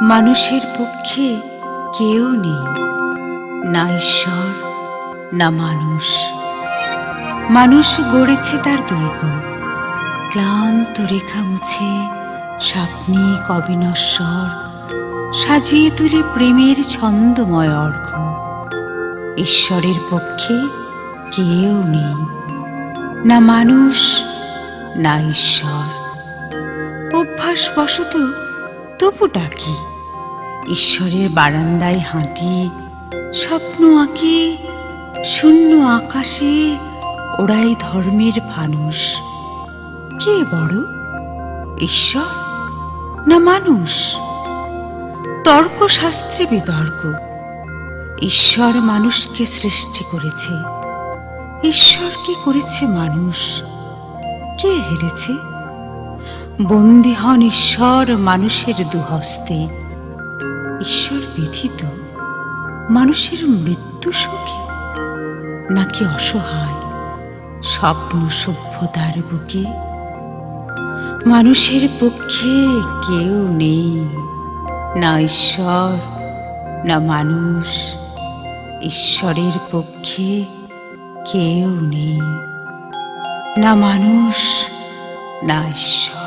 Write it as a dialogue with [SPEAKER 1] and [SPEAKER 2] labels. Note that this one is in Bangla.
[SPEAKER 1] মানুষের পক্ষে কেউ নেই, না ঈশ্বর না মানুষ। মানুষ গড়েছে তার দুর্গ, ক্লান্ত রেখা মুছে স্বপ্নিক অবিনশ্বর সাজিয়ে তুলে প্রেমের ছন্দময় অর্ঘ্য। ঈশ্বরের পক্ষে কেউ নেই, না মানুষ না ঈশ্বর। অভ্যাসবশত তবু ডাকি, ঈশ্বরের বারান্দায় হাঁটি, স্বপ্ন আঁকি, শূন্য আকাশে ওড়াই ধর্মের ফানুষ। কে বড়, ঈশ্বর না মানুষ? তর্কশাস্ত্রে বিতর্ক। ঈশ্বর মানুষকে সৃষ্টি করেছে, ঈশ্বরকে করেছে মানুষ। কে হেরেছে? বন্দী হন ঈশ্বর মানুষের দুহস্তে। ঈশ্বর বিধিত মানুষের মৃত্যু শোকে, নাকি অসহায় স্বপ্ন সভ্যতার বুকে? মানুষের পক্ষে কেউ নেই, না ঈশ্বর না মানুষ। ঈশ্বরের পক্ষে কেউ নেই, না মানুষ না ঈশ্বর।